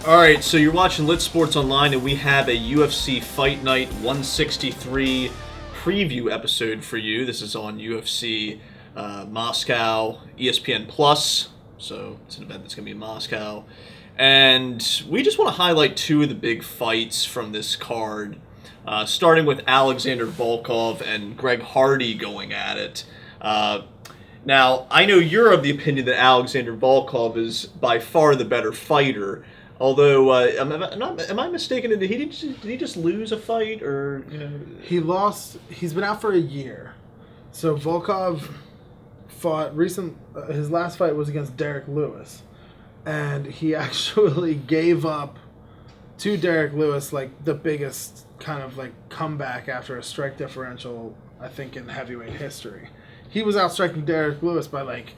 Alright, so you're watching Lit Sports Online, and we have a UFC Fight Night 163 preview episode for you. This is on UFC Moscow, ESPN Plus, so it's an event that's going to be in Moscow. And we just want to highlight two of the big fights from this card, starting with Alexander Volkov and Greg Hardy going at it. Now, I know you're of the opinion that Alexander Volkov is by far the better fighter. Although, am I mistaken? Did he just lose a fight, or He lost. He's been out for a year. So Volkov fought his last fight was against Derek Lewis, and he actually gave up to Derek Lewis like the biggest kind of like comeback after a strike differential, I think, in heavyweight history. He was outstriking Derek Lewis by like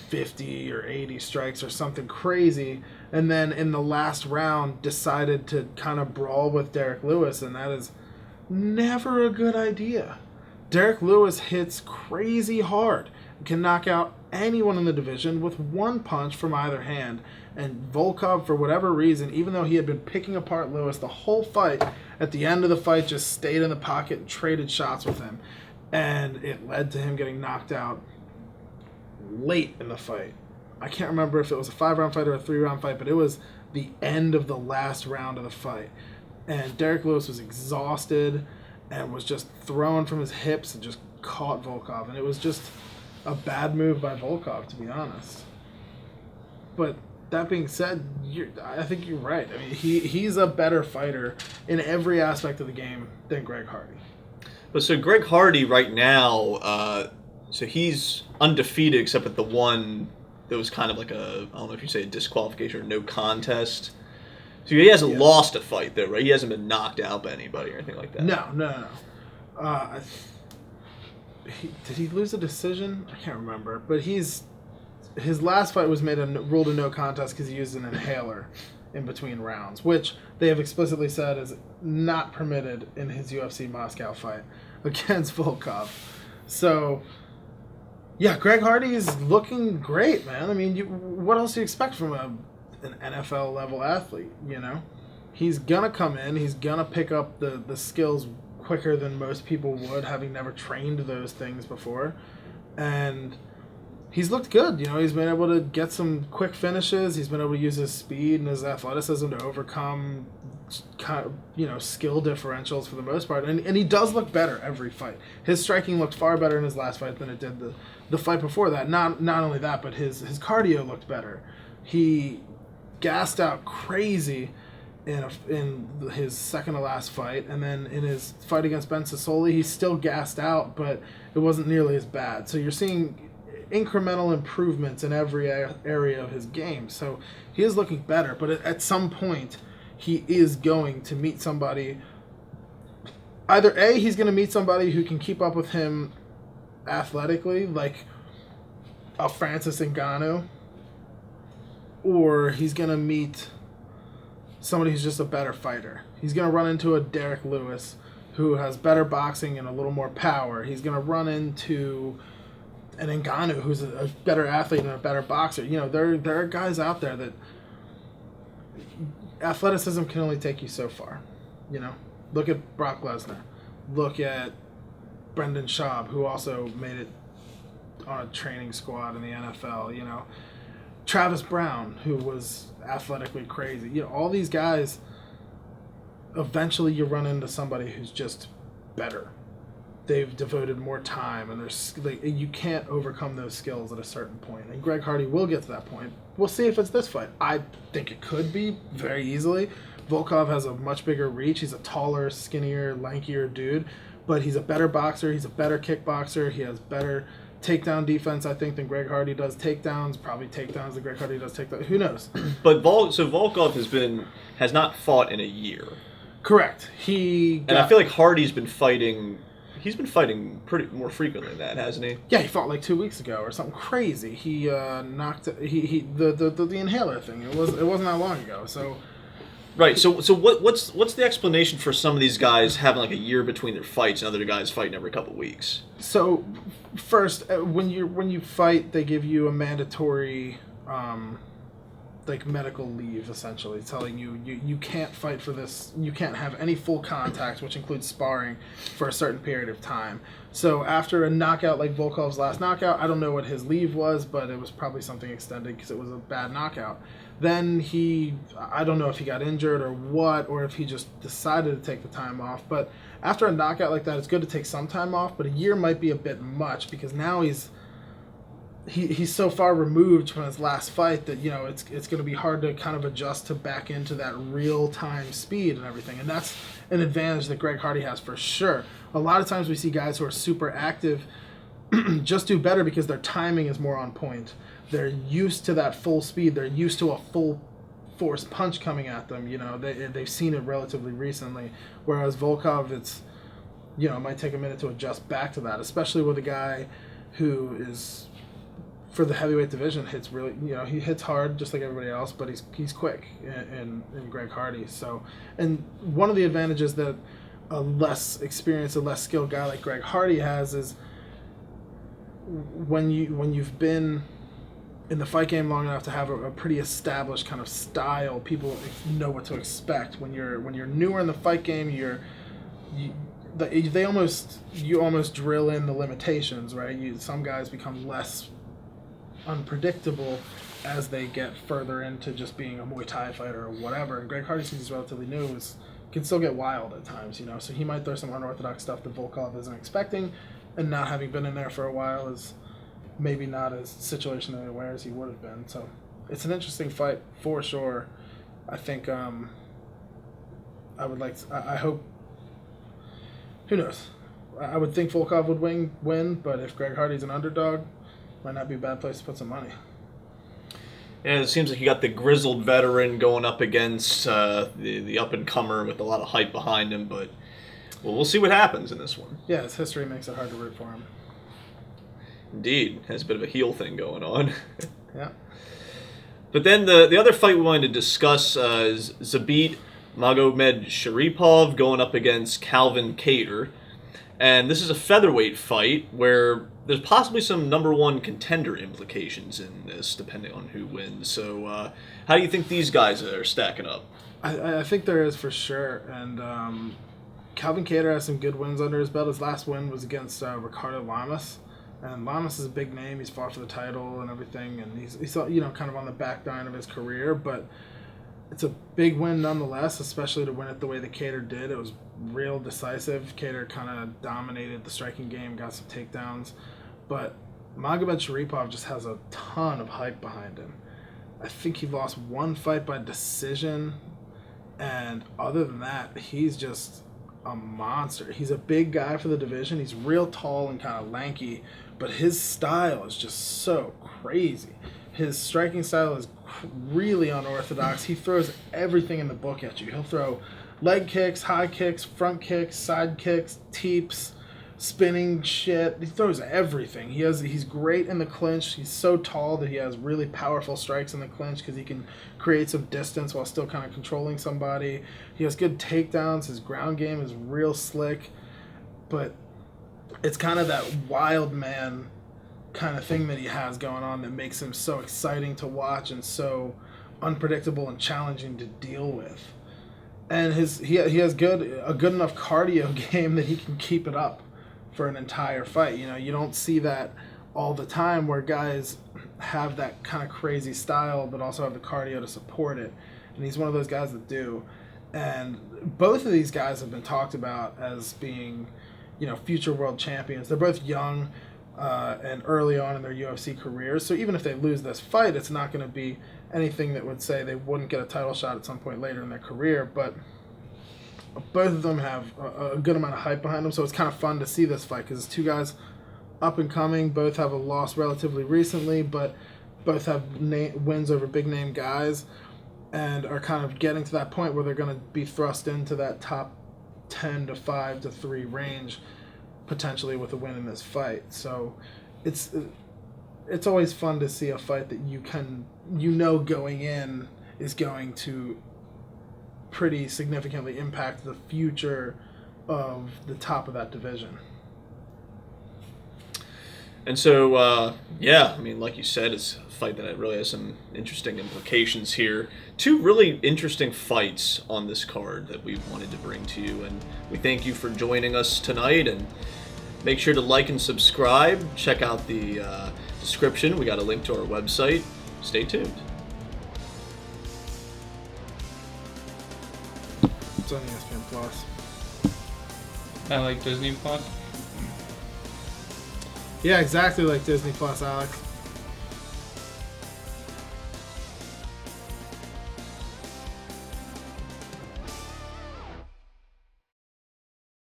50 or 80 strikes or something crazy, and then in the last round decided to kind of brawl with Derek Lewis, and that is never a good idea. Derek Lewis hits crazy hard, can knock out anyone in the division with one punch from either hand, and Volkov, for whatever reason, even though he had been picking apart Lewis the whole fight, at the end of the fight just stayed in the pocket and traded shots with him, and it led to him getting knocked out late in the fight. I can't remember if it was a 5-round fight or a 3-round fight, but it was the end of the last round of the fight. And Derek Lewis was exhausted and was just thrown from his hips and just caught Volkov. And it was just a bad move by Volkov, to be honest. But that being said, I think you're right. I mean, he's a better fighter in every aspect of the game than Greg Hardy. But so Greg Hardy right now, so he's undefeated except with the one that was kind of like I don't know if you say a disqualification or no contest. So he hasn't lost a fight though, right? He hasn't been knocked out by anybody or anything like that. No. Did he lose a decision? I can't remember. But his last fight was ruled a no contest because he used an inhaler in between rounds, which they have explicitly said is not permitted in his UFC Moscow fight against Volkov. So, yeah, Greg Hardy is looking great, man. I mean, what else do you expect from an NFL level athlete? He's gonna come in. He's gonna pick up the skills quicker than most people would, having never trained those things before, and he's looked good. He's been able to get some quick finishes. He's been able to use his speed and his athleticism to overcome skill differentials for the most part. And he does look better every fight. His striking looked far better in his last fight than it did the fight before that. Not only that, but his cardio looked better. He gassed out crazy in his second to last fight, and then in his fight against Ben Sassoli, he still gassed out, but it wasn't nearly as bad. So you're seeing incremental improvements in every area of his game. So he is looking better, but at some point he is going to meet somebody. Either A, he's going to meet somebody who can keep up with him athletically, like a Francis Ngannou, or he's going to meet somebody who's just a better fighter. He's going to run into a Derek Lewis who has better boxing and a little more power. He's going to run into an Ngannou who's a better athlete and a better boxer. There are guys out there that athleticism can only take you so far. Look at Brock Lesnar. Look at Brendan Schaub, who also made it on a training squad in the NFL. Travis Brown, who was athletically crazy. All these guys, eventually you run into somebody who's just better. They've devoted more time, and you can't overcome those skills at a certain point. And Greg Hardy will get to that point. We'll see if it's this fight. I think it could be very easily. Volkov has a much bigger reach. He's a taller, skinnier, lankier dude, but he's a better boxer. He's a better kickboxer. He has better takedown defense, I think, than Greg Hardy does takedowns. Probably takedowns than Greg Hardy does takedowns. Who knows? But Volkov has not fought in a year. Correct. And I feel like Hardy's been fighting. He's been fighting pretty more frequently than that, hasn't he? Yeah, he fought like 2 weeks ago or something crazy. He knocked the inhaler thing. It wasn't that long ago. So right. So what's the explanation for some of these guys having like a year between their fights and other guys fighting every couple of weeks? So first, when you fight, they give you a mandatory like medical leave, essentially, telling you can't fight for this, you can't have any full contact, which includes sparring, for a certain period of time. So after a knockout like Volkov's last knockout, I don't know what his leave was, but it was probably something extended because it was a bad knockout. Then I don't know if he got injured or what, or if he just decided to take the time off. But after a knockout like that, it's good to take some time off, but a year might be a bit much because now he's so far removed from his last fight that, it's going to be hard to kind of adjust to back into that real-time speed and everything. And that's an advantage that Greg Hardy has for sure. A lot of times we see guys who are super active just do better because their timing is more on point. They're used to that full speed. They're used to a full force punch coming at them. They've seen it relatively recently. Whereas Volkov, it might take a minute to adjust back to that, especially with a guy who is, for the heavyweight division, hits really, he hits hard just like everybody else, but he's quick in Greg Hardy. So, and one of the advantages that a less experienced, a less skilled guy like Greg Hardy has is when you've been in the fight game long enough to have a pretty established kind of style, people know what to expect. When you're newer in the fight game, you almost drill in the limitations, right? Some guys become less unpredictable as they get further into just being a Muay Thai fighter or whatever. And Greg Hardy, since he's relatively new, can still get wild at times, So he might throw some unorthodox stuff that Volkov isn't expecting, and not having been in there for a while is maybe not as situationally aware as he would have been. So it's an interesting fight for sure. I think I hope. Who knows? I would think Volkov would win, but if Greg Hardy's an underdog, might not be a bad place to put some money. And it seems like you got the grizzled veteran going up against the up-and-comer with a lot of hype behind him, but we'll see what happens in this one. Yeah, his history makes it hard to root for him. Indeed. Has a bit of a heel thing going on. Yeah. But then the other fight we wanted to discuss is Zabit Magomedsharipov going up against Calvin Kattar. And this is a featherweight fight where there's possibly some number one contender implications in this, depending on who wins. So how do you think these guys are stacking up? I think there is for sure. And Calvin Kattar has some good wins under his belt. His last win was against Ricardo Lamas. And Lamas is a big name. He's fought for the title and everything. And he's kind of on the back nine of his career. But it's a big win nonetheless, especially to win it the way that Kattar did. It was real decisive. Kattar kind of dominated the striking game, got some takedowns. But Magomedsharipov just has a ton of hype behind him. I think he lost one fight by decision. And other than that, he's just a monster. He's a big guy for the division. He's real tall and kind of lanky. But his style is just so crazy. His striking style is really unorthodox. He throws everything in the book at you. He'll throw leg kicks, high kicks, front kicks, side kicks, teeps, spinning shit. He throws everything. He's great in the clinch. He's so tall that he has really powerful strikes in the clinch because he can create some distance while still kind of controlling somebody. He has good takedowns. His ground game is real slick. But it's kind of that wild man kind of thing that he has going on that makes him so exciting to watch and so unpredictable and challenging to deal with. And he has a good enough cardio game that he can keep it up for an entire fight. You don't see that all the time where guys have that kind of crazy style but also have the cardio to support it. And he's one of those guys that do. And both of these guys have been talked about as being, future world champions. They're both young and early on in their UFC careers. So even if they lose this fight, it's not going to be anything that would say they wouldn't get a title shot at some point later in their career. But both of them have a good amount of hype behind them. So it's kind of fun to see this fight because it's two guys up and coming. Both have a loss relatively recently, but both have wins over big name guys and are kind of getting to that point where they're going to be thrust into that top 10 to 5 to 3 range, potentially with a win in this fight. So it's always fun to see a fight that going in is going to pretty significantly impact the future of the top of that division. And so, yeah, I mean, like you said, it's a fight that really has some interesting implications here. Two really interesting fights on this card that we wanted to bring to you, and we thank you for joining us tonight. And make sure to like and subscribe. Check out the description. We got a link to our website. Stay tuned. It's on ESPN Plus. I like Disney Plus. Yeah, exactly like Disney Plus, Alex.